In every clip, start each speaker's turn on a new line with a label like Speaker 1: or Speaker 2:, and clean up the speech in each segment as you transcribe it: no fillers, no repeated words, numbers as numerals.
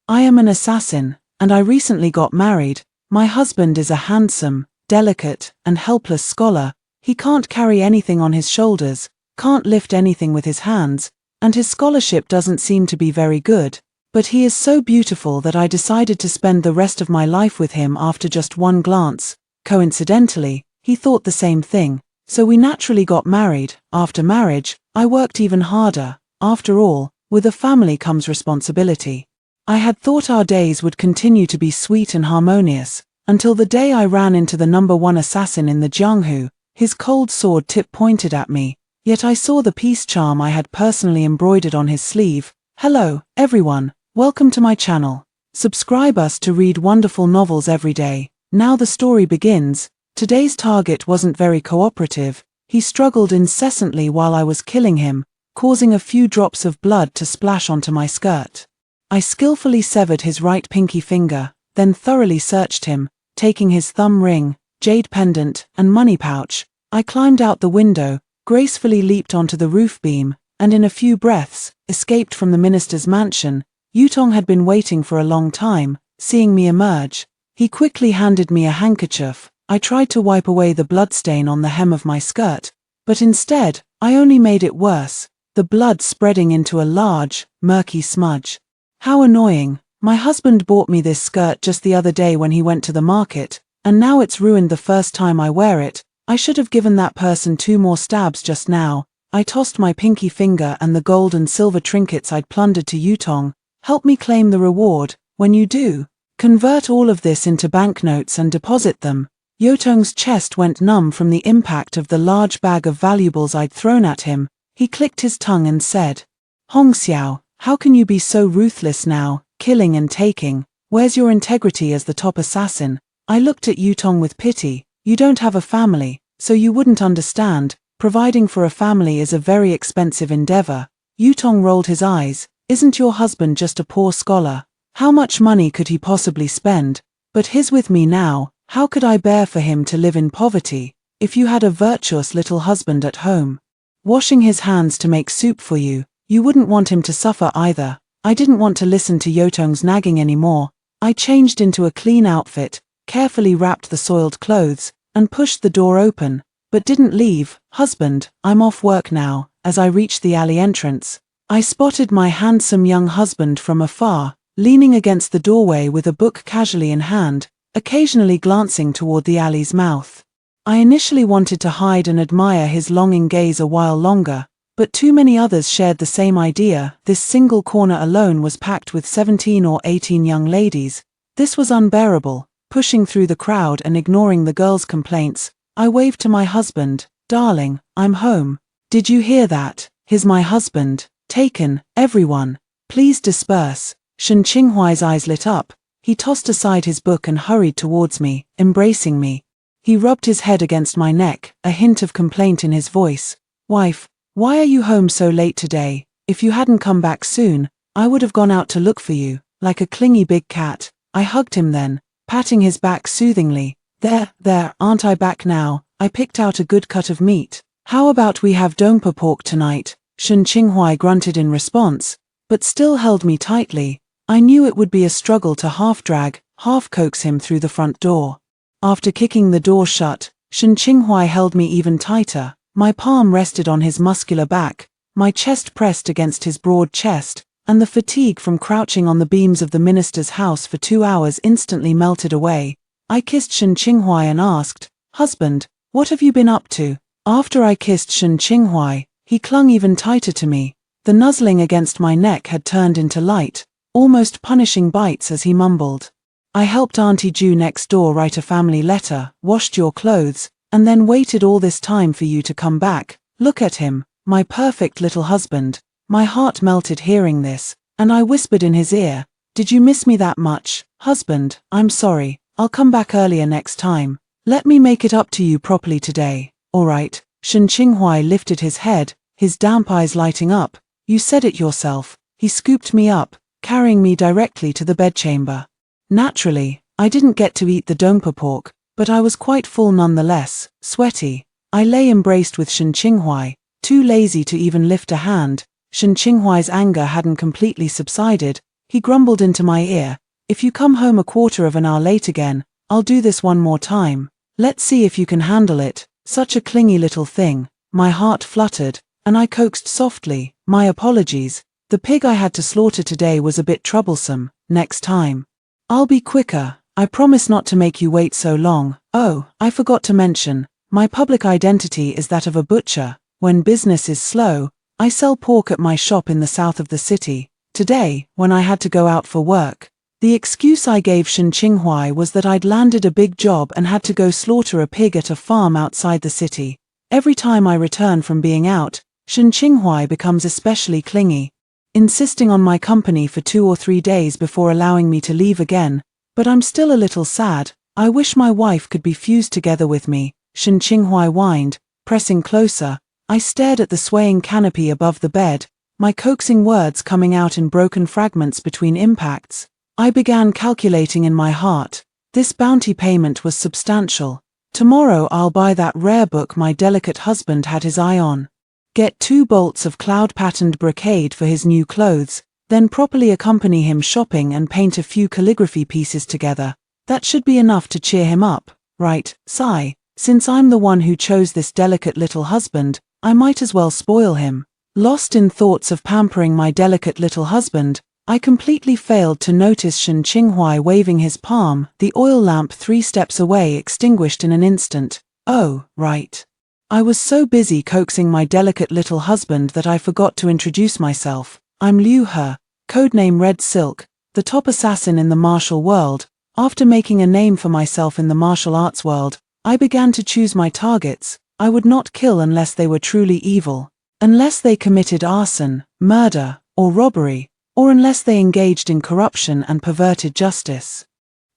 Speaker 1: I am an assassin, and I recently got married. My husband is a handsome, delicate, and helpless scholar. He can't carry anything on his shoulders, can't lift anything with his hands, and his scholarship doesn't seem to be very good. But he is so beautiful that I decided to spend the rest of my life with him after just one glance. Coincidentally, he thought the same thing, so we naturally got married. After marriage, I worked even harder. After all, with a family comes responsibility. I had thought our days would continue to be sweet and harmonious, until the day I ran into the #1 assassin in the Jianghu, his cold sword tip pointed at me, yet I saw the peace charm I had personally embroidered on his sleeve. Hello, everyone, welcome to my channel. Subscribe us to read wonderful novels every day. Now the story begins. Today's target wasn't very cooperative. He struggled incessantly while I was killing him, causing a few drops of blood to splash onto my skirt. I skillfully severed his right pinky finger, then thoroughly searched him, taking his thumb ring, jade pendant, and money pouch. I climbed out the window, gracefully leaped onto the roof beam, and in a few breaths, escaped from the minister's mansion. Yutong had been waiting for a long time, seeing me emerge. He quickly handed me a handkerchief. I tried to wipe away the bloodstain on the hem of my skirt, but instead, I only made it worse, the blood spreading into a large, murky smudge. How annoying. My husband bought me this skirt just the other day when he went to the market, and now it's ruined the first time I wear it. I should have given that person 2 more stabs just now. I tossed my pinky finger and the gold and silver trinkets I'd plundered to Yutong. Help me claim the reward. When you do, convert all of this into banknotes and deposit them. Yutong's chest went numb from the impact of the large bag of valuables I'd thrown at him. He clicked his tongue and said, "Hong Xiao, how can you be so ruthless now, killing and taking? Where's your integrity as the top assassin?" I looked at Yutong with pity. You don't have a family, so you wouldn't understand. Providing for a family is a very expensive endeavor. Yutong rolled his eyes. Isn't your husband just a poor scholar? How much money could he possibly spend? But he's with me now. How could I bear for him to live in poverty? If you had a virtuous little husband at home, washing his hands to make soup for you, you wouldn't want him to suffer either. I didn't want to listen to Yutong's nagging anymore. I changed into a clean outfit, carefully wrapped the soiled clothes, and pushed the door open, but didn't leave. "Husband, I'm off work now." As I reached the alley entrance, I spotted my handsome young husband from afar, leaning against the doorway with a book casually in hand, occasionally glancing toward the alley's mouth. I initially wanted to hide and admire his longing gaze a while longer, but too many others shared the same idea. This single corner alone was packed with 17 or 18 young ladies. This was unbearable. Pushing through the crowd and ignoring the girls' complaints, I waved to my husband. "Darling, I'm home. Did you hear that? He's my husband. Taken. Everyone, please disperse." Shen Qinghuai's eyes lit up. He tossed aside his book and hurried towards me, embracing me. He rubbed his head against my neck, a hint of complaint in his voice. "Wife, why are you home so late today? If you hadn't come back soon, I would have gone out to look for you." Like a clingy big cat, I hugged him then, patting his back soothingly. There, aren't I back now?" I picked out a good cut of meat. "How about we have dongpa pork tonight?" Shen Qinghuai grunted in response, but still held me tightly. I knew it would be a struggle to half-drag, half-coax him through the front door. After kicking the door shut, Shen Qinghuai held me even tighter. My palm rested on his muscular back, my chest pressed against his broad chest, and the fatigue from crouching on the beams of the minister's house for 2 hours instantly melted away. I kissed Shen Qinghuai and asked, "Husband, what have you been up to?" After I kissed Shen Qinghuai, he clung even tighter to me. The nuzzling against my neck had turned into light, almost punishing bites as he mumbled, "I helped Auntie Ju next door write a family letter, washed your clothes, and then waited all this time for you to come back." Look at him, my perfect little husband. My heart melted hearing this, and I whispered in his ear, "Did you miss me that much? Husband, I'm sorry. I'll come back earlier next time. Let me make it up to you properly today." "All right." Shen Qinghuai lifted his head, his damp eyes lighting up. "You said it yourself." He scooped me up, carrying me directly to the bedchamber. Naturally, I didn't get to eat the dongpa pork, but I was quite full nonetheless, sweaty. I lay embraced with Shen Qinghuai, too lazy to even lift a hand. Shen Qinghuai's anger hadn't completely subsided. he grumbled into my ear. If you come home a quarter of an hour late again, I'll do this one more time. Let's see if you can handle it. Such a clingy little thing. My heart fluttered, and I coaxed softly, my apologies. The pig I had to slaughter today was a bit troublesome. Next time, I'll be quicker. I promise not to make you wait so long. Oh, I forgot to mention, my public identity is that of a butcher. When business is slow, I sell pork at my shop in the south of the city. Today, when I had to go out for work, the excuse I gave Shen Qinghuai was that I'd landed a big job and had to go slaughter a pig at a farm outside the city. Every time I return from being out, Shen Qinghuai becomes especially clingy, insisting on my company for 2 or 3 days before allowing me to leave again. But I'm still a little sad. I wish my wife could be fused together with me, Shen Qinghuai whined, pressing closer. I stared at the swaying canopy above the bed, my coaxing words coming out in broken fragments between impacts. I began calculating in my heart. This bounty payment was substantial. Tomorrow I'll buy that rare book my delicate husband had his eye on. Get 2 bolts of cloud-patterned brocade for his new clothes, then properly accompany him shopping and paint a few calligraphy pieces together. That should be enough to cheer him up, right? Sigh. Since I'm the one who chose this delicate little husband, I might as well spoil him. Lost in thoughts of pampering my delicate little husband, I completely failed to notice Shen Qinghuai waving his palm. The oil lamp 3 steps away extinguished in an instant. Oh, right. I was so busy coaxing my delicate little husband that I forgot to introduce myself. I'm Liu He, codename Red Silk, the top assassin in the martial world. After making a name for myself in the martial arts world, I began to choose my targets. I would not kill unless they were truly evil, unless they committed arson, murder, or robbery, or unless they engaged in corruption and perverted justice.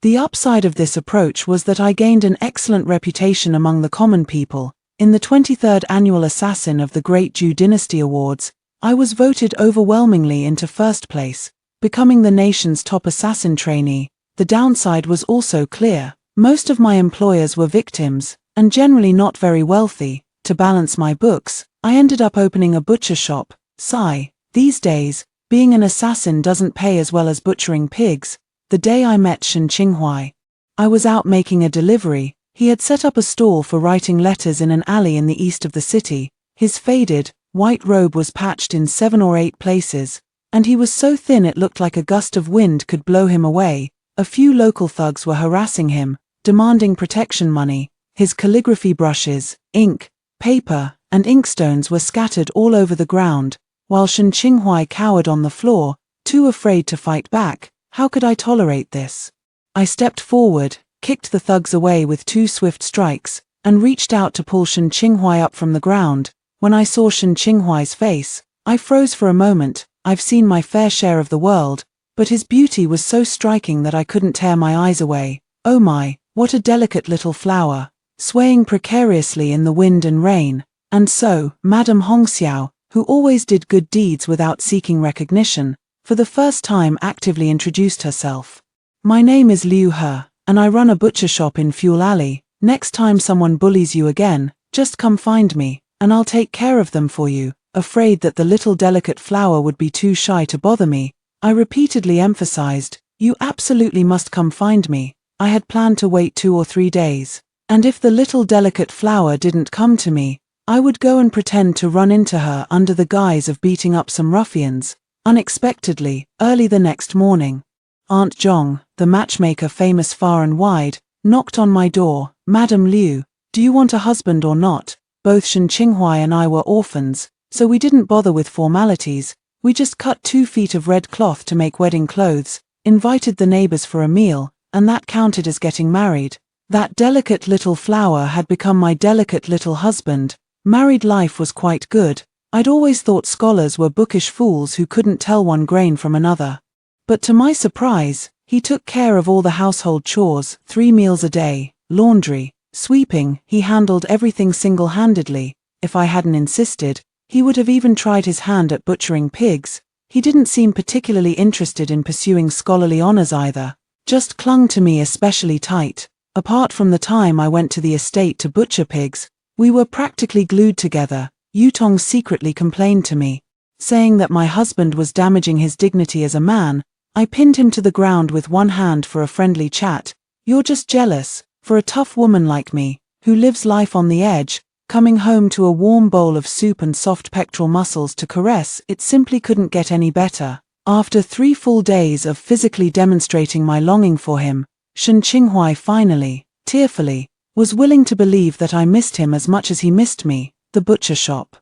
Speaker 1: The upside of this approach was that I gained an excellent reputation among the common people. In the 23rd Annual Assassin of the Great Zhou Dynasty Awards, I was voted overwhelmingly into first place, becoming the nation's top assassin trainee. The downside was also clear. Most of my employers were victims, and generally not very wealthy. To balance my books, I ended up opening a butcher shop. Sigh. These days, being an assassin doesn't pay as well as butchering pigs. The day I met Shen Qinghuai, I was out making a delivery. He had set up a stall for writing letters in an alley in the east of the city. His faded, white robe was patched in 7 or 8 places, and he was so thin it looked like a gust of wind could blow him away. A few local thugs were harassing him, demanding protection money. His calligraphy brushes, ink, paper, and inkstones were scattered all over the ground, while Shen Qinghuai cowered on the floor, too afraid to fight back. How could I tolerate this? I stepped forward, kicked the thugs away with 2 swift strikes, and reached out to pull Shen Qinghuai up from the ground. When I saw Shen Qinghuai's face, I froze for a moment. I've seen my fair share of the world, but his beauty was so striking that I couldn't tear my eyes away. Oh my, what a delicate little flower, swaying precariously in the wind and rain. And so, Madame Hongxiao, who always did good deeds without seeking recognition, for the first time actively introduced herself. My name is Liu He, and I run a butcher shop in Fuel Alley. Next time someone bullies you again, just come find me, and I'll take care of them for you. Afraid that the little delicate flower would be too shy to bother me, I repeatedly emphasized, you absolutely must come find me. I had planned to wait 2 or 3 days, and if the little delicate flower didn't come to me, I would go and pretend to run into her under the guise of beating up some ruffians. Unexpectedly, early the next morning, Aunt Zhong, the matchmaker famous far and wide, knocked on my door. Madam Liu, do you want a husband or not? Both Shen Qinghuai and I were orphans, so we didn't bother with formalities. We just cut 2 feet of red cloth to make wedding clothes, invited the neighbors for a meal, and that counted as getting married. That delicate little flower had become my delicate little husband. Married life was quite good. I'd always thought scholars were bookish fools who couldn't tell one grain from another. But to my surprise, he took care of all the household chores, 3 meals a day, laundry, sweeping. He handled everything single-handedly. If I hadn't insisted, he would have even tried his hand at butchering pigs. He didn't seem particularly interested in pursuing scholarly honors either, just clung to me especially tight. Apart from the time I went to the estate to butcher pigs, we were practically glued together. Yutong secretly complained to me, saying that my husband was damaging his dignity as a man. I pinned him to the ground with one hand for a friendly chat. You're just jealous. For a tough woman like me, who lives life on the edge, coming home to a warm bowl of soup and soft pectoral muscles to caress, it simply couldn't get any better. After 3 full days of physically demonstrating my longing for him, Shen Qinghuai finally, tearfully, was willing to believe that I missed him as much as he missed me. The butcher shop,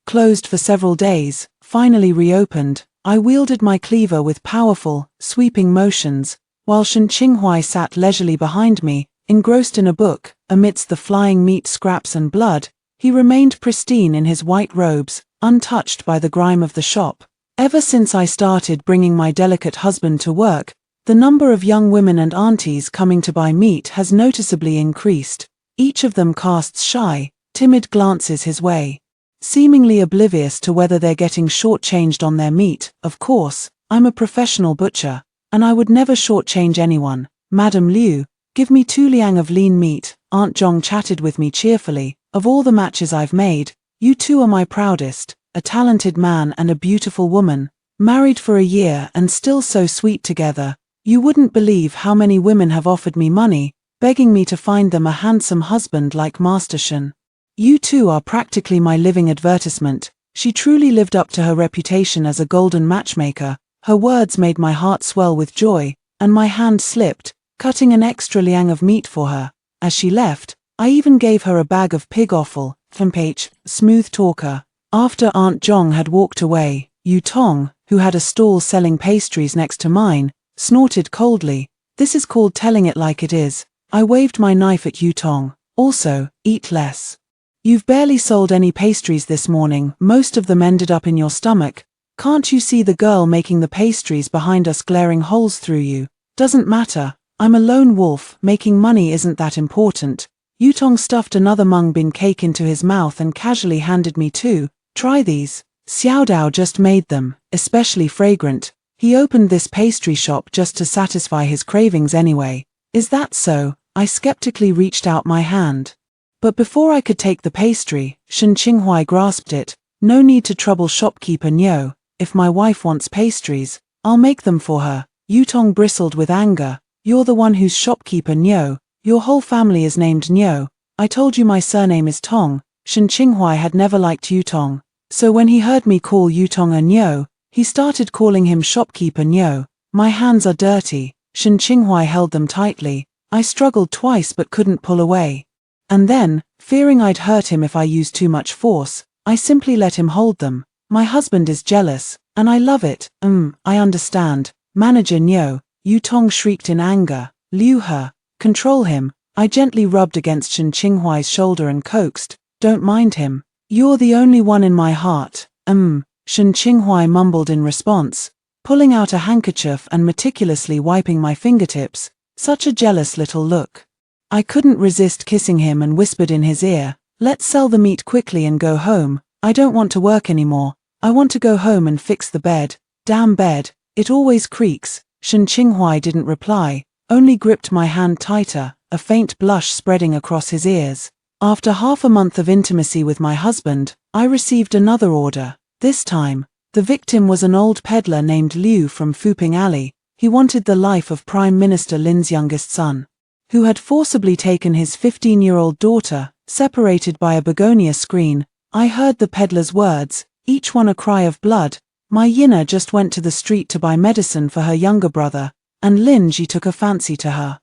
Speaker 1: closed for several days, finally reopened. I wielded my cleaver with powerful, sweeping motions, while Shen Qinghuai sat leisurely behind me, engrossed in a book. Amidst the flying meat scraps and blood, he remained pristine in his white robes, untouched by the grime of the shop. Ever since I started bringing my delicate husband to work, the number of young women and aunties coming to buy meat has noticeably increased. Each of them casts shy, timid glances his way, seemingly oblivious to whether they're getting shortchanged on their meat. Of course, I'm a professional butcher, and I would never shortchange anyone. Madam Liu, give me 2 liang of lean meat. Aunt Zhong chatted with me cheerfully. Of all the matches I've made, you two are my proudest. A talented man and a beautiful woman, married for a year and still so sweet together. You wouldn't believe how many women have offered me money, begging me to find them a handsome husband like Master Shen. You two are practically my living advertisement. She truly lived up to her reputation as a golden matchmaker. Her words made my heart swell with joy, and my hand slipped, cutting an extra liang of meat for her. As she left, I even gave her a bag of pig offal, FMH, smooth talker. After Aunt Zhong had walked away, Yu Tong, who had a stall selling pastries next to mine, snorted coldly. This is called telling it like it is. I waved my knife at Yu Tong. Also, eat less. You've barely sold any pastries this morning. Most of them ended up in your stomach. Can't you see the girl making the pastries behind us glaring holes through you? Doesn't matter. I'm a lone wolf. Making money isn't that important. Yu Tong stuffed another mung bean cake into his mouth and casually handed me 2. Try these. Xiao Dao just made them, especially fragrant. He opened this pastry shop just to satisfy his cravings anyway. Is that so? I skeptically reached out my hand. But before I could take the pastry, Shen Qinghuai grasped it. No need to trouble shopkeeper Niu. If my wife wants pastries, I'll make them for her. Yu Tong bristled with anger. You're the one who's shopkeeper Niu. Your whole family is named Niu. I told you my surname is Tong. Shen Qinghuai had never liked Yu Tong. So when he heard me call Yu Tong a Niu, he started calling him shopkeeper Niu. My hands are dirty. Shen Qinghuai held them tightly. I struggled twice but couldn't pull away. And then, fearing I'd hurt him if I used too much force, I simply let him hold them. My husband is jealous, and I love it. I understand. Manager Niu, Yu Tong shrieked in anger. Liu He, control him. I gently rubbed against Shen Qinghuai's shoulder and coaxed. Don't mind him. You're the only one in my heart. Shen Qinghuai mumbled in response, pulling out a handkerchief and meticulously wiping my fingertips. Such a jealous little look. I couldn't resist kissing him and whispered in his ear, let's sell the meat quickly and go home. I don't want to work anymore. I want to go home and fix the bed. Damn bed, it always creaks. Shen Qinghuai didn't reply, only gripped my hand tighter, a faint blush spreading across his ears. After half a month of intimacy with my husband, I received another order. This time, the victim was an old peddler named Liu from Fuping Alley. He wanted the life of Prime Minister Lin's youngest son, who had forcibly taken his 15-year-old daughter, separated by a begonia screen. I heard the peddler's words, each one a cry of blood. My Yina just went to the street to buy medicine for her younger brother, and Lin Ji took a fancy to her.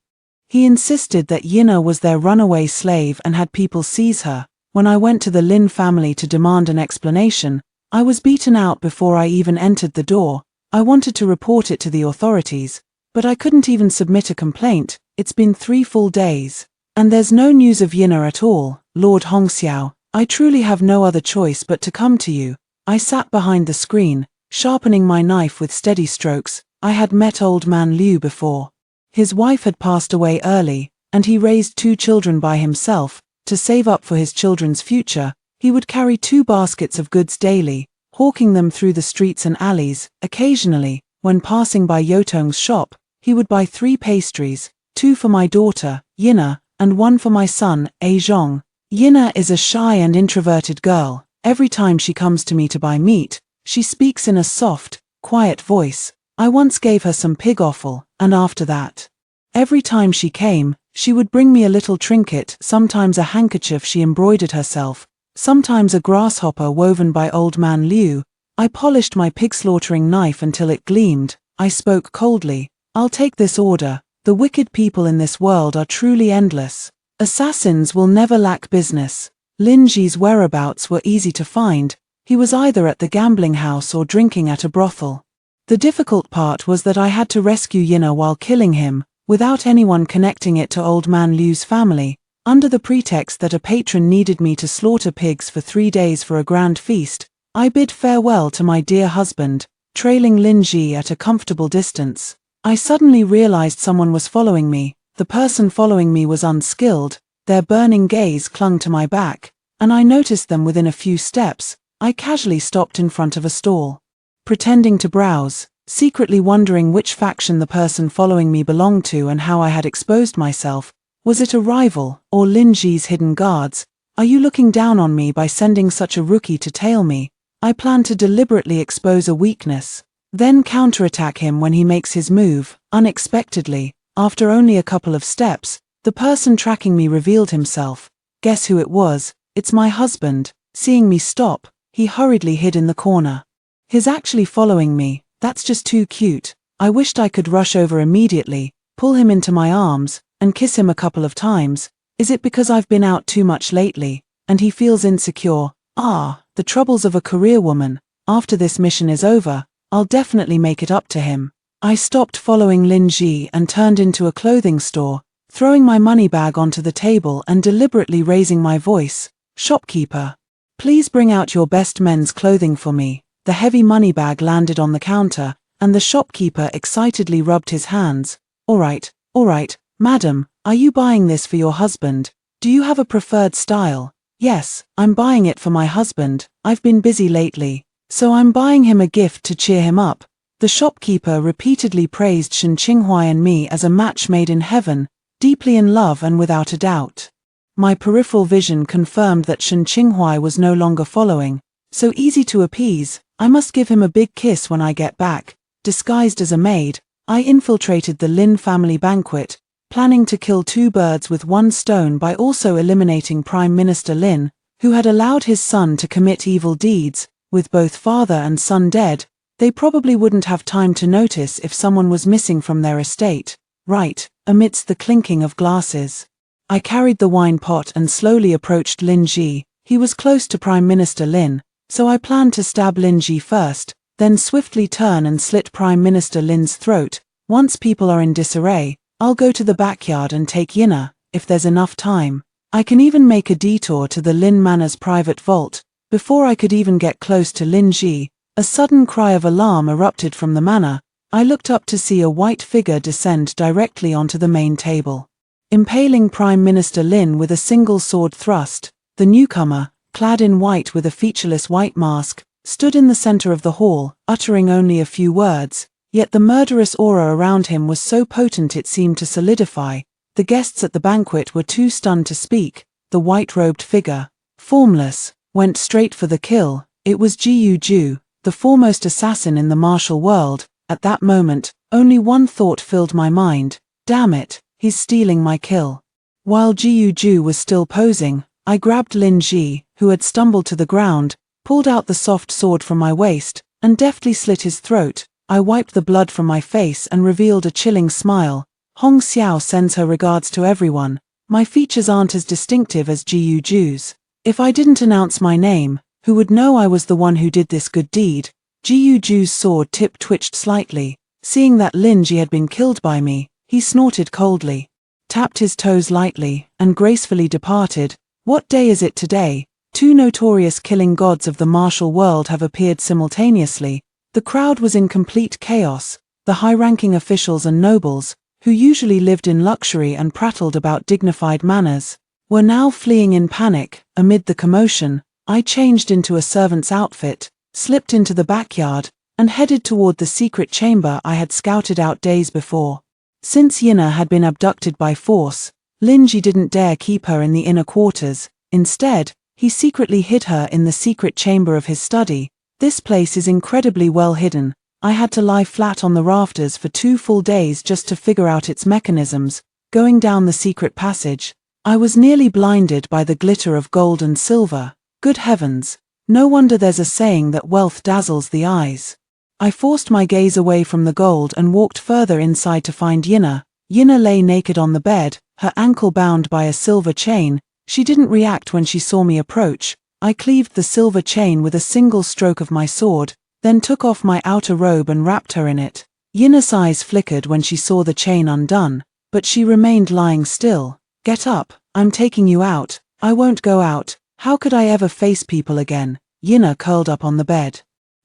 Speaker 1: He insisted that Yina was their runaway slave and had people seize her. When I went to the Lin family to demand an explanation, I was beaten out before I even entered the door. I wanted to report it to the authorities, but I couldn't even submit a complaint. It's been 3 full days, and there's no news of Yina at all. Lord Hongxiao, I truly have no other choice but to come to you. I sat behind the screen, sharpening my knife with steady strokes. I had met old man Liu before. His wife had passed away early, and he raised 2 children by himself. To save up for his children's future, he would carry 2 baskets of goods daily, hawking them through the streets and alleys. Occasionally, when passing by Yotong's shop, he would buy 3 pastries, 2 for my daughter, Yina, and 1 for my son, A Zhong. Yina is a shy and introverted girl. Every time she comes to me to buy meat, she speaks in a soft, quiet voice. I once gave her some pig offal, and after that, every time she came, she would bring me a little trinket, sometimes a handkerchief she embroidered herself, sometimes a grasshopper woven by old man Liu. I polished my pig-slaughtering knife until it gleamed. I spoke coldly. I'll take this order. The wicked people in this world are truly endless. Assassins will never lack business. Lin Ji's whereabouts were easy to find. He was either at the gambling house or drinking at a brothel. The difficult part was that I had to rescue Yina while killing him, without anyone connecting it to old man Liu's family, under the pretext that a patron needed me to slaughter pigs for 3 days for a grand feast. I bid farewell to my dear husband, trailing Lin Ji at a comfortable distance. I suddenly realized someone was following me. The person following me was unskilled, their burning gaze clung to my back, and I noticed them within a few steps. I casually stopped in front of a stall, pretending to browse, secretly wondering which faction the person following me belonged to and how I had exposed myself. Was it a rival, or Lin Ji's hidden guards? Are you looking down on me by sending such a rookie to tail me? I plan to deliberately expose a weakness, then counterattack him when he makes his move. Unexpectedly, after only a couple of steps, the person tracking me revealed himself. Guess who it was? It's my husband. Seeing me stop, he hurriedly hid in the corner. He's actually following me. That's just too cute. I wished I could rush over immediately, pull him into my arms, and kiss him a couple of times. Is it because I've been out too much lately, and he feels insecure? The troubles of a career woman. After this mission is over, I'll definitely make it up to him. I stopped following Lin Ji and turned into a clothing store, throwing my money bag onto the table and deliberately raising my voice. Shopkeeper, please bring out your best men's clothing for me. The heavy money bag landed on the counter, and the shopkeeper excitedly rubbed his hands. All right, madam, are you buying this for your husband? Do you have a preferred style? Yes, I'm buying it for my husband. I've been busy lately, so I'm buying him a gift to cheer him up. The shopkeeper repeatedly praised Shen Qinghuai and me as a match made in heaven, deeply in love and without a doubt. My peripheral vision confirmed that Shen Qinghuai was no longer following. So easy to appease. I must give him a big kiss when I get back. Disguised as a maid, I infiltrated the Lin family banquet, planning to kill 2 birds with 1 stone by also eliminating Prime Minister Lin, who had allowed his son to commit evil deeds. With both father and son dead, they probably wouldn't have time to notice if someone was missing from their estate. Right, amidst the clinking of glasses, I carried the wine pot and slowly approached Lin Ji. He was close to Prime Minister Lin, so I planned to stab Lin Ji first, then swiftly turn and slit Prime Minister Lin's throat. Once people are in disarray, I'll go to the backyard and take Yina, if there's enough time. I can even make a detour to the Lin Manor's private vault. Before I could even get close to Lin Ji, a sudden cry of alarm erupted from the manor. I looked up to see a white figure descend directly onto the main table, impaling Prime Minister Lin with a single sword thrust. The newcomer, clad in white with a featureless white mask, stood in the center of the hall, uttering only a few words, yet the murderous aura around him was so potent it seemed to solidify. The guests at the banquet were too stunned to speak. The white-robed figure, formless, went straight for the kill. It was Jiyu Ju, the foremost assassin in the martial world. At that moment, only one thought filled my mind. Damn it, he's stealing my kill. While Jiyu Ju was still posing, I grabbed Lin Ji, who had stumbled to the ground, pulled out the soft sword from my waist, and deftly slit his throat. I wiped the blood from my face and revealed a chilling smile. Hong Xiao sends her regards to everyone. My features aren't as distinctive as Jiyu Ju's. If I didn't announce my name, who would know I was the one who did this good deed? Jiyu Ju's sword tip twitched slightly. Seeing that Lin Ji had been killed by me, he snorted coldly, tapped his toes lightly, and gracefully departed. What day is it today? 2 notorious killing gods of the martial world have appeared simultaneously. The crowd was in complete chaos. The high-ranking officials and nobles, who usually lived in luxury and prattled about dignified manners, were now fleeing in panic. Amid the commotion, I changed into a servant's outfit, slipped into the backyard, and headed toward the secret chamber I had scouted out days before. Since Yina had been abducted by force, Lin Ji didn't dare keep her in the inner quarters. Instead, he secretly hid her in the secret chamber of his study. This place is incredibly well hidden. I had to lie flat on the rafters for 2 full days just to figure out its mechanisms, going down the secret passage. I was nearly blinded by the glitter of gold and silver. Good heavens! No wonder there's a saying that wealth dazzles the eyes. I forced my gaze away from the gold and walked further inside to find Yina. Yina lay naked on the bed, her ankle bound by a silver chain. She didn't react when she saw me approach. I cleaved the silver chain with a single stroke of my sword, then took off my outer robe and wrapped her in it. Yina's eyes flickered when she saw the chain undone, but she remained lying still. Get up, I'm taking you out. I won't go out. How could I ever face people again? Yina curled up on the bed,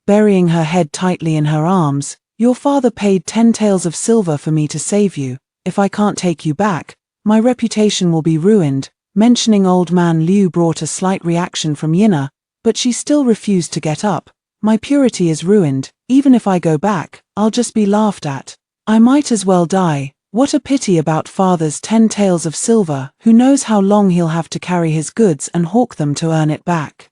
Speaker 1: burying her head tightly in her arms. Your father paid 10 taels of silver for me to save you. If I can't take you back, my reputation will be ruined. Mentioning Old Man Liu brought a slight reaction from Yina, but she still refused to get up. My purity is ruined. Even if I go back, I'll just be laughed at. I might as well die. What a pity about father's 10 taels of silver. Who knows how long he'll have to carry his goods and hawk them to earn it back.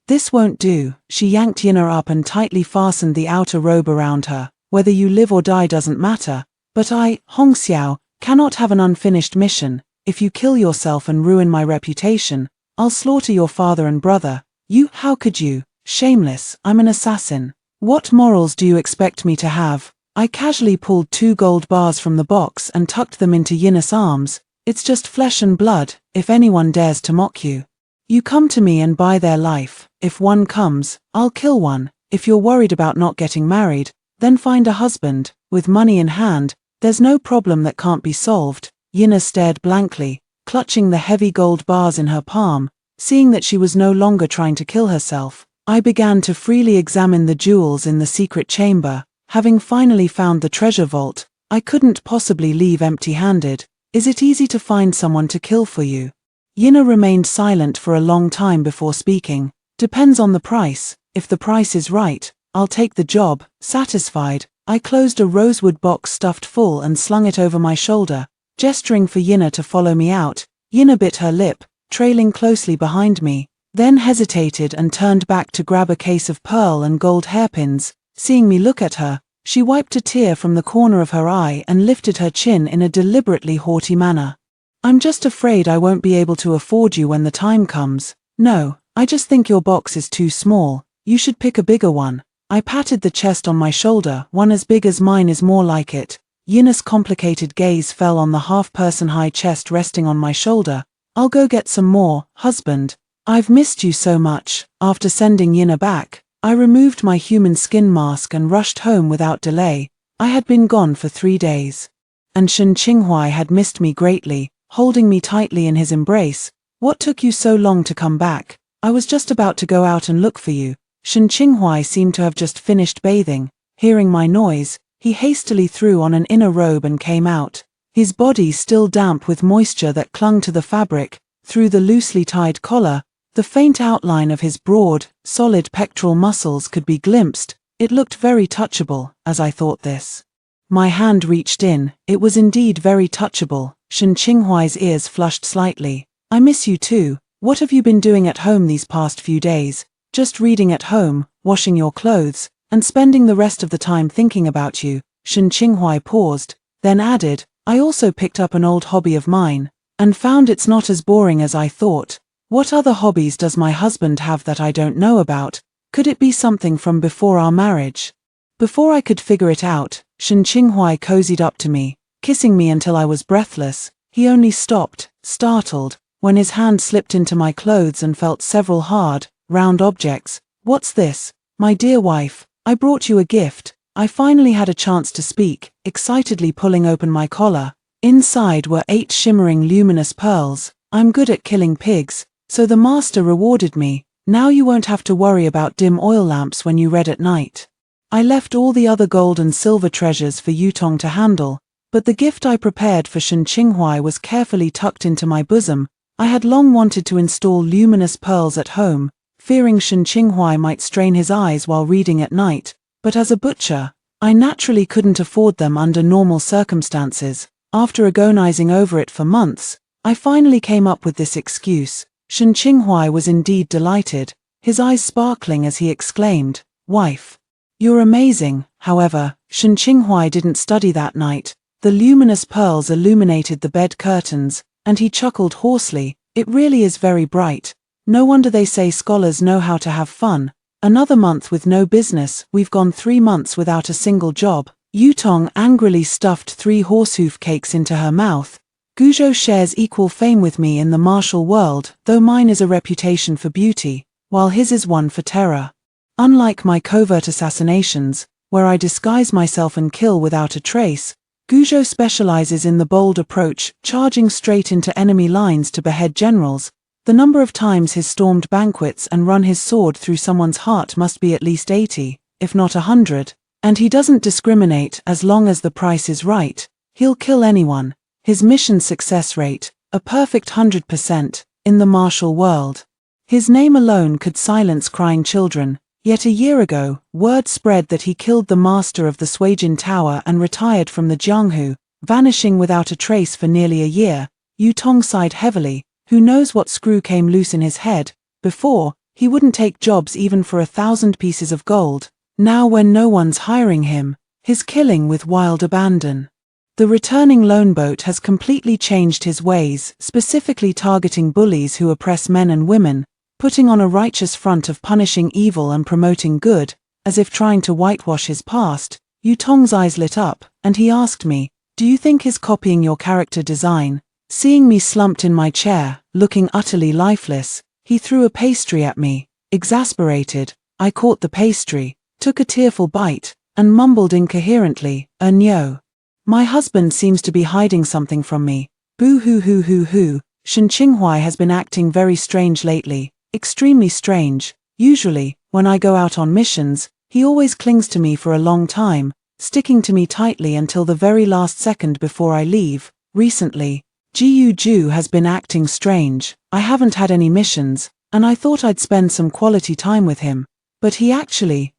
Speaker 1: This won't do. She yanked Yina up and tightly fastened the outer robe around her. Whether you live or die doesn't matter. But I, Hong Xiao, cannot have an unfinished mission. If you kill yourself and ruin my reputation, I'll slaughter your father and brother. You, how could you? Shameless, I'm an assassin. What morals do you expect me to have? I casually pulled 2 gold bars from the box and tucked them into Yina's arms. It's just flesh and blood, if anyone dares to mock you. You come to me and buy their life. If one comes, I'll kill one. If you're worried about not getting married, then find a husband. With money in hand, there's no problem that can't be solved. Yina stared blankly, clutching the heavy gold bars in her palm. Seeing that she was no longer trying to kill herself, I began to freely examine the jewels in the secret chamber. Having finally found the treasure vault, I couldn't possibly leave empty-handed. Is it easy to find someone to kill for you? Yina remained silent for a long time before speaking. Depends on the price. If the price is right, I'll take the job. Satisfied, I closed a rosewood box stuffed full and slung it over my shoulder, gesturing for Yina to follow me out. Yina bit her lip, trailing closely behind me, then hesitated and turned back to grab a case of pearl and gold hairpins. Seeing me look at her, she wiped a tear from the corner of her eye and lifted her chin in a deliberately haughty manner. I'm just afraid I won't be able to afford you when the time comes. No, I just think your box is too small. You should pick a bigger one. I patted the chest on my shoulder. One as big as mine is more like it. Yina's complicated gaze fell on the half-person high chest resting on my shoulder. I'll go get some more, husband. I've missed you so much. After sending Yina back, I removed my human skin mask and rushed home without delay. I had been gone for 3 days. And Shen Qinghuai had missed me greatly, holding me tightly in his embrace. What took you so long to come back? I was just about to go out and look for you. Shen Qinghuai seemed to have just finished bathing. Hearing my noise, he hastily threw on an inner robe and came out. His body still damp with moisture that clung to the fabric. Through the loosely tied collar, the faint outline of his broad, solid pectoral muscles could be glimpsed. It looked very touchable, as I thought this. My hand reached in. It was indeed very touchable. Shen Qinghuai's ears flushed slightly. I miss you too. What have you been doing at home these past few days? Just reading at home, washing your clothes, and spending the rest of the time thinking about you. Shen Qinghuai paused, then added, I also picked up an old hobby of mine, and found it's not as boring as I thought. What other hobbies does my husband have that I don't know about? Could it be something from before our marriage? Before I could figure it out, Shen Qinghuai cozied up to me, kissing me until I was breathless. He only stopped, startled, when his hand slipped into my clothes and felt several hard, round objects. What's this? My dear wife, I brought you a gift. I finally had a chance to speak, excitedly pulling open my collar. Inside were 8 shimmering luminous pearls. I'm good at killing pigs, so the master rewarded me. Now you won't have to worry about dim oil lamps when you read at night. I left all the other gold and silver treasures for Yutong to handle, but the gift I prepared for Shen Qinghuai was carefully tucked into my bosom. I had long wanted to install luminous pearls at home, fearing Shen Qinghuai might strain his eyes while reading at night, but as a butcher, I naturally couldn't afford them under normal circumstances. After agonizing over it for months, I finally came up with this excuse. Shen Qinghuai was indeed delighted, his eyes sparkling as he exclaimed, Wife, you're amazing. However, Shen Qinghuai didn't study that night. The luminous pearls illuminated the bed curtains, and he chuckled hoarsely. It really is very bright. No wonder they say scholars know how to have fun. Another month with no business. We've gone 3 months without a single job. Yutong angrily stuffed 3 horsehoof cakes into her mouth. Guzhou shares equal fame with me in the martial world, though mine is a reputation for beauty, while his is one for terror. Unlike my covert assassinations, where I disguise myself and kill without a trace, Guzhou specializes in the bold approach, charging straight into enemy lines to behead generals. The number of times he's stormed banquets and run his sword through someone's heart must be at least 80, if not 100, and he doesn't discriminate as long as the price is right. He'll kill anyone. His mission success rate, a perfect 100%, in the martial world. His name alone could silence crying children. Yet a year ago, word spread that he killed the master of the Suijin Tower and retired from the Jianghu, vanishing without a trace for nearly a year. Yutong sighed heavily. Who knows what screw came loose in his head? Before, he wouldn't take jobs even for 1,000 pieces of gold. Now when no one's hiring him, he's killing with wild abandon. The returning lone boat has completely changed his ways, specifically targeting bullies who oppress men and women, putting on a righteous front of punishing evil and promoting good, as if trying to whitewash his past. Yutong's eyes lit up, and he asked me, "Do you think he's copying your character design?" Seeing me slumped in my chair, looking utterly lifeless, he threw a pastry at me. Exasperated, I caught the pastry, took a tearful bite, and mumbled incoherently, "No. My husband seems to be hiding something from me. Boo hoo hoo hoo hoo. Shen Qinghuai has been acting very strange lately, extremely strange. Usually, when I go out on missions, he always clings to me for a long time, sticking to me tightly until the very last second before I leave. Recently, Jiu Ju has been acting strange. I haven't had any missions, and I thought I'd spend some quality time with him. But he actually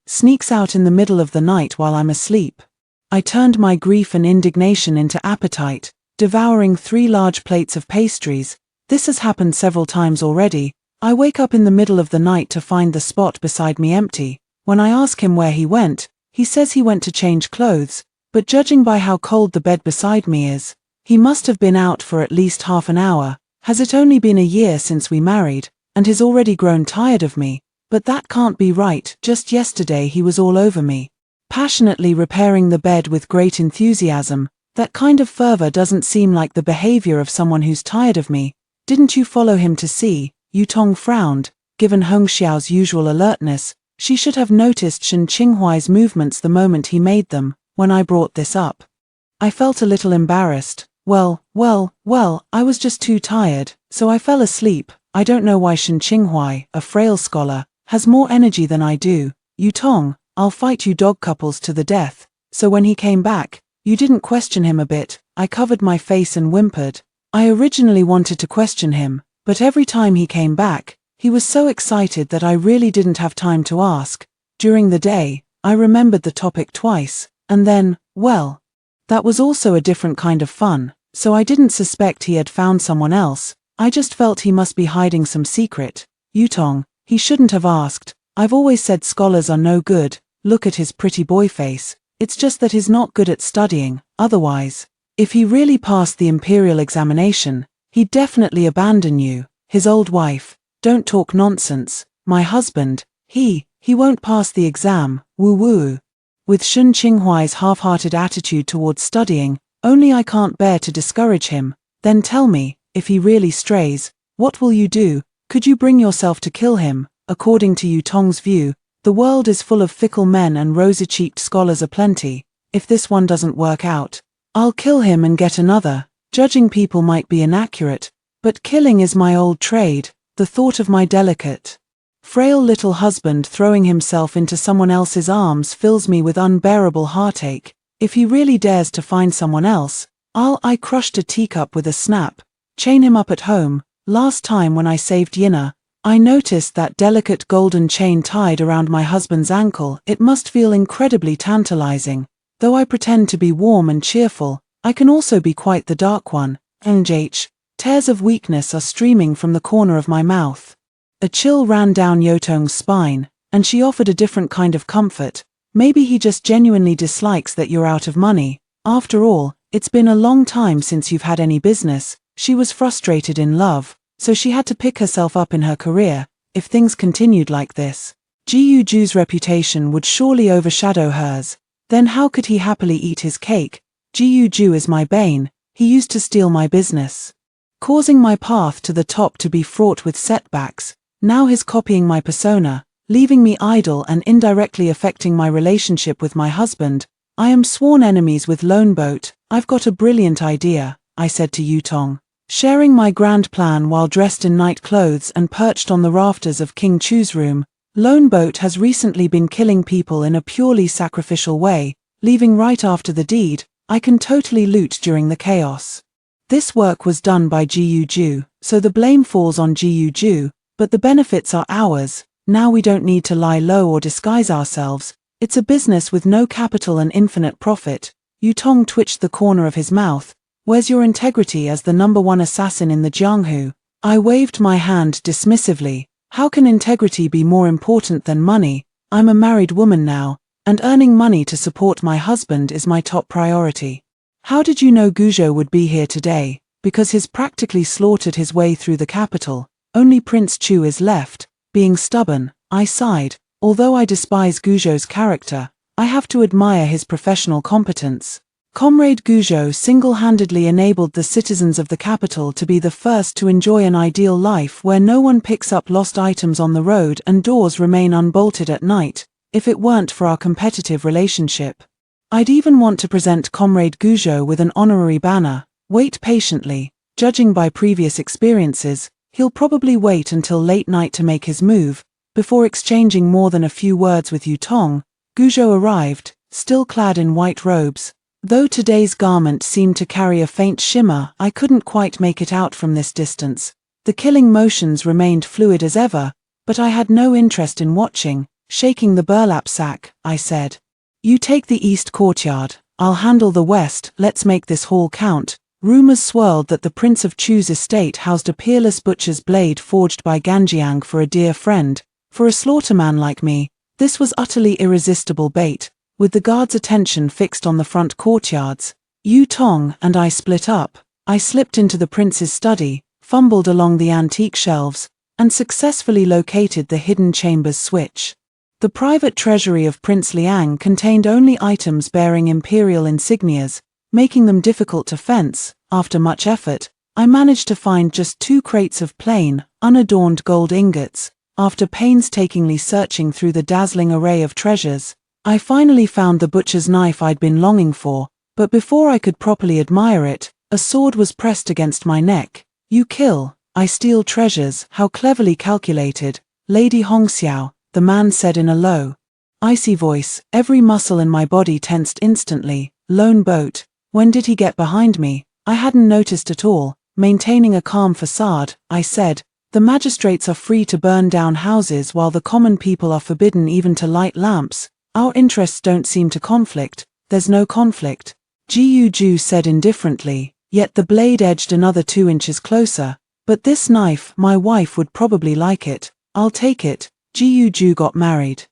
Speaker 1: sneaks out in the middle of the night while I'm asleep." I turned my grief and indignation into appetite, devouring 3 large plates of pastries. This has happened several times already. I wake up in the middle of the night to find the spot beside me empty. When I ask him where he went, he says he went to change clothes, but judging by how cold the bed beside me is, he must have been out for at least half an hour. Has it only been a year since we married, and he's already grown tired of me? But that can't be right. Just yesterday he was all over me, passionately repairing the bed with great enthusiasm. That kind of fervor doesn't seem like the behavior of someone who's tired of me. Didn't you follow him to see? Yutong frowned. Given Hong Xiao's usual alertness, she should have noticed Shen Qinghuai's movements the moment he made them. When I brought this up, I felt a little embarrassed. Well, I was just too tired, so I fell asleep. I don't know why Shen Qinghuai, a frail scholar, has more energy than I do. Yutong, I'll fight you dog couples to the death. So when he came back, you didn't question him a bit? I covered my face and whimpered. I originally wanted to question him, but every time he came back, he was so excited that I really didn't have time to ask. During the day, I remembered the topic twice, and then, well, that was also a different kind of fun, so I didn't suspect he had found someone else. I just felt he must be hiding some secret. Yutong, he shouldn't have asked. I've always said scholars are no good. Look at his pretty boy face. It's just that he's not good at studying. Otherwise, if he really passed the imperial examination, he'd definitely abandon you. His old wife. Don't talk nonsense. My husband, he won't pass the exam. Woo woo. With Shen Qinghuai's half-hearted attitude towards studying, only I can't bear to discourage him. Then tell me, if he really strays, what will you do? Could you bring yourself to kill him? According to Yutong's view, the world is full of fickle men and rosy-cheeked scholars aplenty. If this one doesn't work out, I'll kill him and get another. Judging people might be inaccurate, but killing is my old trade. The thought of my delicate, frail little husband throwing himself into someone else's arms fills me with unbearable heartache. If he really dares to find someone else, I crushed a teacup with a snap. Chain him up at home. Last time when I saved Yina, I noticed that delicate golden chain tied around my husband's ankle. It must feel incredibly tantalizing. Though I pretend to be warm and cheerful, I can also be quite the dark one. Tears of weakness are streaming from the corner of my mouth. A chill ran down Yotong's spine, and she offered a different kind of comfort. Maybe he just genuinely dislikes that you're out of money. After all, it's been a long time since you've had any business. She was frustrated in love, so she had to pick herself up in her career. If things continued like this, Ji Ju's reputation would surely overshadow hers. Then how could he happily eat his cake? Ji Ju is my bane. He used to steal my business, causing my path to the top to be fraught with setbacks. Now he's copying my persona, leaving me idle and indirectly affecting my relationship with my husband. I am sworn enemies with Lone Boat. I've got a brilliant idea, I said to Yutong, sharing my grand plan while dressed in night clothes and perched on the rafters of King Chu's room. Lone Boat has recently been killing people in a purely sacrificial way, leaving right after the deed. I can totally loot during the chaos. This work was done by Ji Ju, so the blame falls on Ji Ju, but the benefits are ours. Now we don't need to lie low or disguise ourselves. It's a business with no capital and infinite profit. Yutong twitched the corner of his mouth. Where's your integrity as the #1 assassin in the Jianghu? I waved my hand dismissively. How can integrity be more important than money? I'm a married woman now, and earning money to support my husband is my top priority. How did you know Guizhou would be here today? Because he's practically slaughtered his way through the capital. Only Prince Chu is left. Being stubborn, I sighed. Although I despise Guizhou's character, I have to admire his professional competence. Comrade Guizhou single-handedly enabled the citizens of the capital to be the first to enjoy an ideal life where no one picks up lost items on the road and doors remain unbolted at night. If it weren't for our competitive relationship, I'd even want to present Comrade Guizhou with an honorary banner. Wait patiently. Judging by previous experiences, he'll probably wait until late night to make his move. Before exchanging more than a few words with Yutong, Guizhou arrived, still clad in white robes. Though today's garment seemed to carry a faint shimmer, I couldn't quite make it out from this distance. The killing motions remained fluid as ever, but I had no interest in watching. Shaking the burlap sack, I said, "You take the east courtyard, I'll handle the west, let's make this haul count." Rumors swirled that the Prince of Chu's estate housed a peerless butcher's blade forged by Ganjiang for a dear friend. For a slaughterman like me, this was utterly irresistible bait. With the guards' attention fixed on the front courtyards, Yutong and I split up. I slipped into the prince's study, fumbled along the antique shelves, and successfully located the hidden chamber's switch. The private treasury of Prince Liang contained only items bearing imperial insignias, making them difficult to fence. After much effort, I managed to find just 2 crates of plain, unadorned gold ingots. After painstakingly searching through the dazzling array of treasures, I finally found the butcher's knife I'd been longing for, but before I could properly admire it, a sword was pressed against my neck. "You kill, I steal treasures, how cleverly calculated, Lady Hongxiao," the man said in a low, icy voice. Every muscle in my body tensed instantly. Lone Boat. When did he get behind me? I hadn't noticed at all. Maintaining a calm facade, I said, "The magistrates are free to burn down houses while the common people are forbidden even to light lamps. Our interests don't seem to conflict." "There's no conflict," Ji Ju said indifferently, yet the blade edged another 2 inches closer. "But this knife, my wife would probably like it. I'll take it." Ji Ju got married.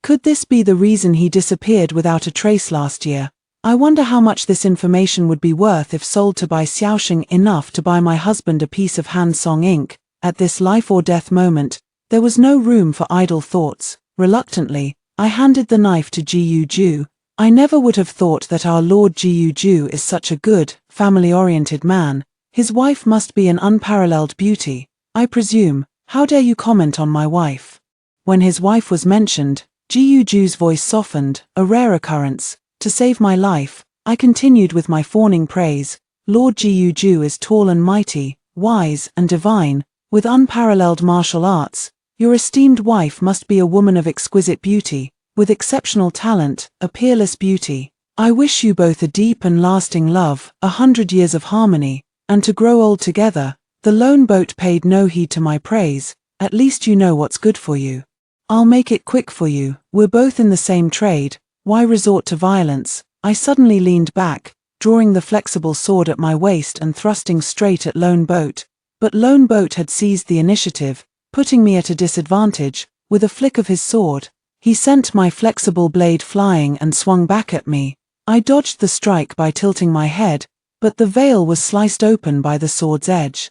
Speaker 1: Could this be the reason he disappeared without a trace last year? I wonder how much this information would be worth if sold to Bai Xiaoxing enough to buy my husband a piece of Han Song ink. At this life-or-death moment, there was no room for idle thoughts. Reluctantly, I handed the knife to Ji Ju. I never would have thought that our Lord Ji Ju is such a good, family-oriented man. His wife must be an unparalleled beauty, I presume. How dare you comment on my wife? When his wife was mentioned, Ji Ju's voice softened, a rare occurrence. To save my life, I continued with my fawning praise. Lord Ji Ju is tall and mighty, wise and divine, with unparalleled martial arts. Your esteemed wife must be a woman of exquisite beauty, with exceptional talent, a peerless beauty. I wish you both a deep and lasting love, 100 years of harmony, and to grow old together. The Lone Boat paid no heed to my praise. At least you know what's good for you. I'll make it quick for you. We're both in the same trade. Why resort to violence? I suddenly leaned back, drawing the flexible sword at my waist and thrusting straight at Lone Boat. But Lone Boat had seized the initiative, putting me at a disadvantage. With a flick of his sword, He sent my flexible blade flying and swung back at me. I dodged the strike by tilting my head, but the veil was sliced open by the sword's edge.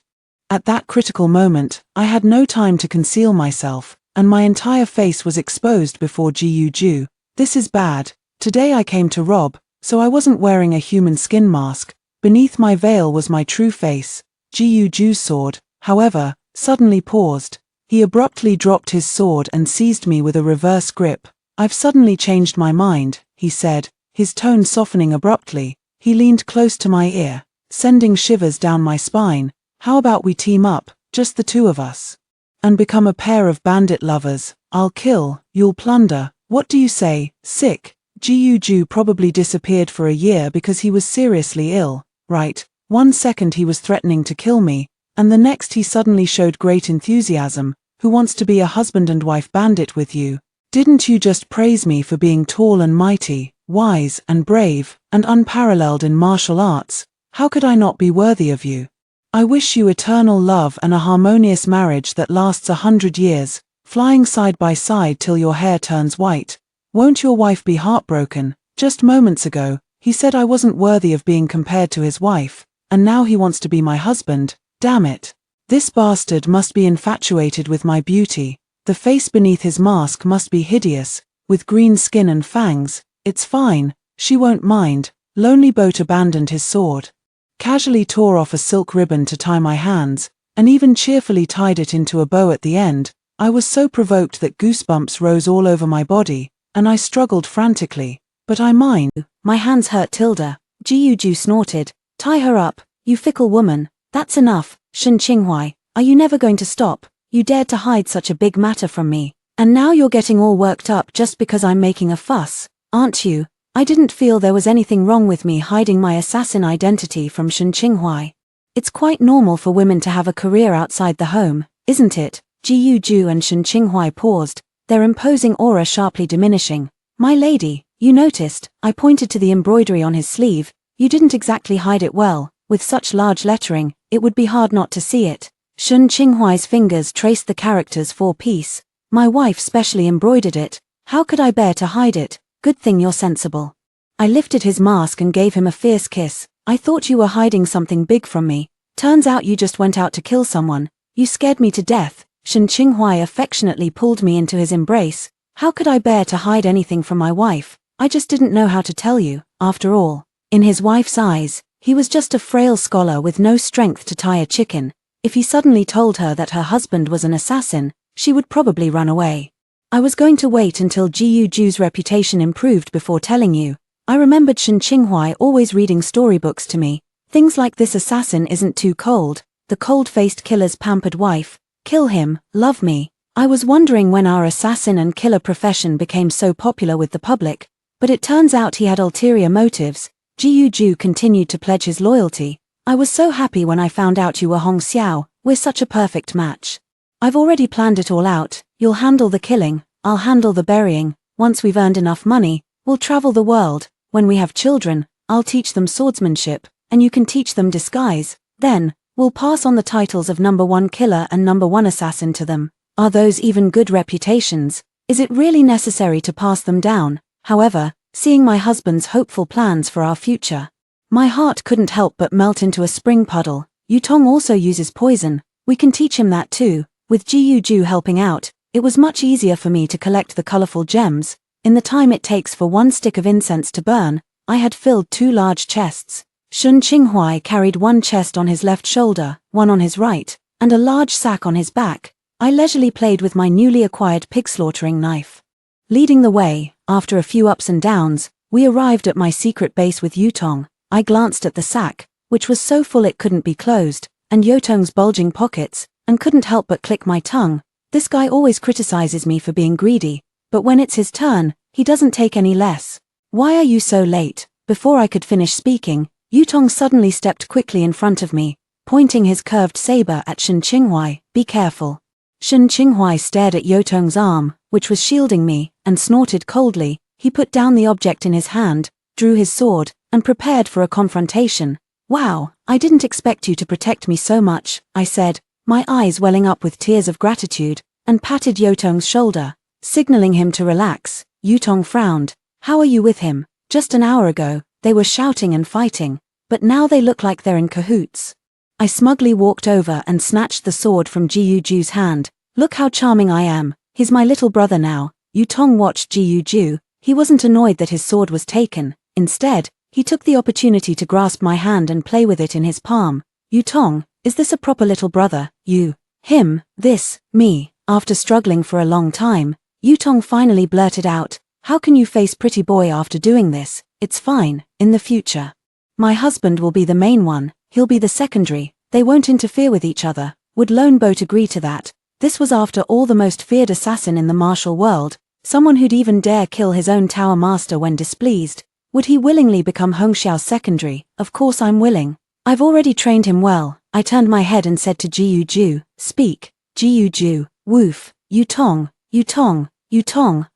Speaker 1: At that critical moment, I had no time to conceal myself, and my entire face was exposed before Ju. This is bad. Today I came to rob, so I wasn't wearing a human skin mask. Beneath my veil was my true face. Ju's sword, however, suddenly paused. He abruptly dropped his sword and seized me with a reverse grip. I've suddenly changed my mind, he said, his tone softening abruptly. He leaned close to my ear, sending shivers down my spine. How about we team up, just the two of us? And become a pair of bandit lovers. I'll kill, you'll plunder. What do you say? Sick. Ju probably disappeared for a year because he was seriously ill, right? 1 second he was threatening to kill me, and the next he suddenly showed great enthusiasm. Who wants to be a husband and wife bandit with you? Didn't you just praise me for being tall and mighty, wise and brave, and unparalleled in martial arts? How could I not be worthy of you? I wish you eternal love and a harmonious marriage that lasts 100 years, flying side by side till your hair turns white. Won't your wife be heartbroken? Just moments ago, he said I wasn't worthy of being compared to his wife, and now he wants to be my husband. Damn it. This bastard must be infatuated with my beauty. The face beneath his mask must be hideous, with green skin and fangs. It's fine, she won't mind. Lonely Boat abandoned his sword, casually tore off a silk ribbon to tie my hands, and even cheerfully tied it into a bow at the end. I was so provoked that goosebumps rose all over my body, and I struggled frantically. But I mind.
Speaker 2: My hands hurt, Tilda. Ju snorted. Tie her up, you fickle woman. That's enough. Shen Qinghuai, are you never going to stop? You dared to hide such a big matter from me, and now you're getting all worked up just because I'm making a fuss, aren't you? I didn't feel there was anything wrong with me hiding my assassin identity from Shen Qinghuai. It's quite normal for women to have a career outside the home, isn't it? Ju and Shen Qinghuai paused, their imposing aura sharply diminishing. My lady, you noticed, I pointed to the embroidery on his sleeve. You didn't exactly hide it well. With such large lettering, it would be hard not to see it. Shen Qinghuai's fingers traced the characters 4-piece. My wife specially embroidered it. How could I bear to hide it? Good thing you're sensible. I lifted his mask and gave him a fierce kiss. I thought you were hiding something big from me. Turns out you just went out to kill someone. You scared me to death. Shen Qinghuai affectionately pulled me into his embrace. How could I bear to hide anything from my wife? I just didn't know how to tell you, after all. In his wife's eyes, he was just a frail scholar with no strength to tie a chicken. If he suddenly told her that her husband was an assassin, she would probably run away. I was going to wait until Ju's reputation improved before telling you. I remembered Shen Qinghuai always reading storybooks to me. Things like this assassin isn't too cold, the cold-faced killer's pampered wife. Kill him, love me. I was wondering when our assassin and killer profession became so popular with the public, but it turns out he had ulterior motives. Ju continued to pledge his loyalty. I was so happy when I found out you were Hong Xiao. We're such a perfect match. I've already planned it all out. You'll handle the killing, I'll handle the burying. Once we've earned enough money, we'll travel the world. When we have children, I'll teach them swordsmanship, and you can teach them disguise. Then, we'll pass on the titles of #1 killer and #1 assassin to them. Are those even good reputations? Is it really necessary to pass them down? However, seeing my husband's hopeful plans for our future, my heart couldn't help but melt into a spring puddle. Yutong also uses poison. We can teach him that too. With Ju helping out, it was much easier for me to collect the colorful gems. In the time it takes for 1 stick of incense to burn, I had filled 2 large chests. Shen Qinghuai carried 1 chest on his left shoulder, 1 on his right, and a large sack on his back. I leisurely played with my newly acquired pig-slaughtering knife. Leading the way, after a few ups and downs, we arrived at my secret base with Yutong. I glanced at the sack, which was so full it couldn't be closed, and Yutong's bulging pockets, and couldn't help but click my tongue. This guy always criticizes me for being greedy, but when it's his turn, he doesn't take any less. Why are you so late? Before I could finish speaking, Yutong suddenly stepped quickly in front of me, pointing his curved saber at Shen Qinghuai. Be careful. Shen Qinghuai stared at Yutong's arm, which was shielding me, and snorted coldly. He put down the object in his hand, drew his sword, and prepared for a confrontation. Wow, I didn't expect you to protect me so much, I said, my eyes welling up with tears of gratitude, and patted Yutong's shoulder. signaling him to relax. Yutong frowned. How are you with him? Just an hour ago, they were shouting and fighting, but now they look like they're in cahoots. I smugly walked over and snatched the sword from Jiuju's hand. Look how charming I am, he's my little brother now. Yutong watched Jiuju. He wasn't annoyed that his sword was taken. Instead, he took the opportunity to grasp my hand and play with it in his palm. Yutong, is this a proper little brother? You, him, this, me. After struggling for a long time, Yutong finally blurted out, how can you face pretty boy after doing this? It's fine, in the future. My husband will be the main one, he'll be the secondary, they won't interfere with each other. Would Lone Boat agree to that? This was after all the most feared assassin in the martial world, someone who'd even dare kill his own tower master when displeased. Would he willingly become Hongxiao's secondary? Of course I'm willing. I've already trained him well. I turned my head and said to Jiuju, speak. Jiuju, woof, Yutong, Yutong, Yutong,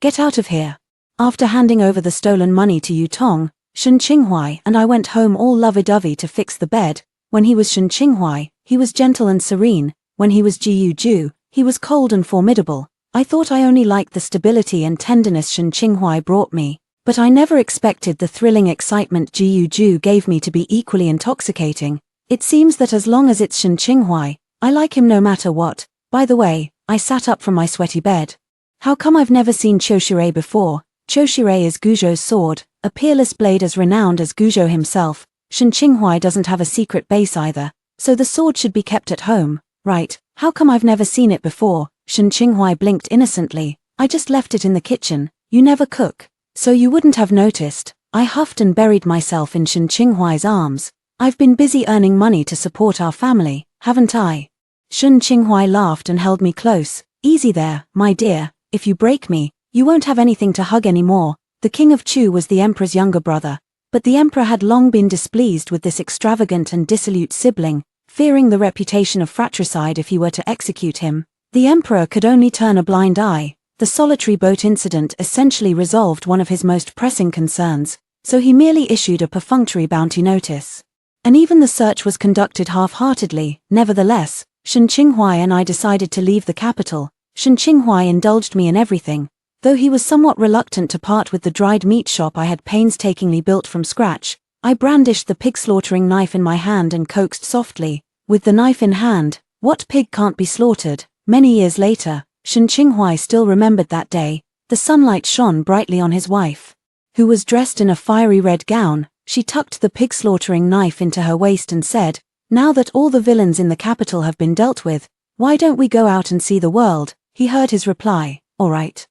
Speaker 2: get out of here. After handing over the stolen money to Yutong, Shen Qinghuai and I went home all lovey-dovey to fix the bed. When he was Shen Qinghuai, he was gentle and serene. When he was Jiuju, he was cold and formidable. I thought I only liked the stability and tenderness Shen Qinghuai brought me, but I never expected the thrilling excitement Jiuju gave me to be equally intoxicating. It seems that as long as it's Shen Qinghuai, I like him no matter what. By the way, I sat up from my sweaty bed. How come I've never seen Choushire before? Choushire is Guzhou's sword, a peerless blade as renowned as Guzhou himself. Shen Qinghuai doesn't have a secret base either, so the sword should be kept at home, right? How come I've never seen it before? Shen Qinghuai blinked innocently. I just left it in the kitchen. You never cook, so you wouldn't have noticed. I huffed and buried myself in Shen Qinghuai's arms. I've been busy earning money to support our family, haven't I? Shen Qinghuai laughed and held me close. Easy there, my dear. If you break me, you won't have anything to hug anymore. The king of Chu was the emperor's younger brother, but the emperor had long been displeased with this extravagant and dissolute sibling, fearing the reputation of fratricide if he were to execute him. The emperor could only turn a blind eye. The solitary boat incident essentially resolved one of his most pressing concerns, so he merely issued a perfunctory bounty notice. And even the search was conducted half-heartedly. Nevertheless, Shen Qinghuai and I decided to leave the capital. Shen Qinghuai indulged me in everything, though he was somewhat reluctant to part with the dried meat shop I had painstakingly built from scratch. I brandished the pig-slaughtering knife in my hand and coaxed softly. With the knife in hand, what pig can't be slaughtered? Many years later, Shen Qinghuai still remembered that day. The sunlight shone brightly on his wife, who was dressed in a fiery red gown. She tucked the pig-slaughtering knife into her waist and said, now that all the villains in the capital have been dealt with, why don't we go out and see the world? He heard his reply, all right.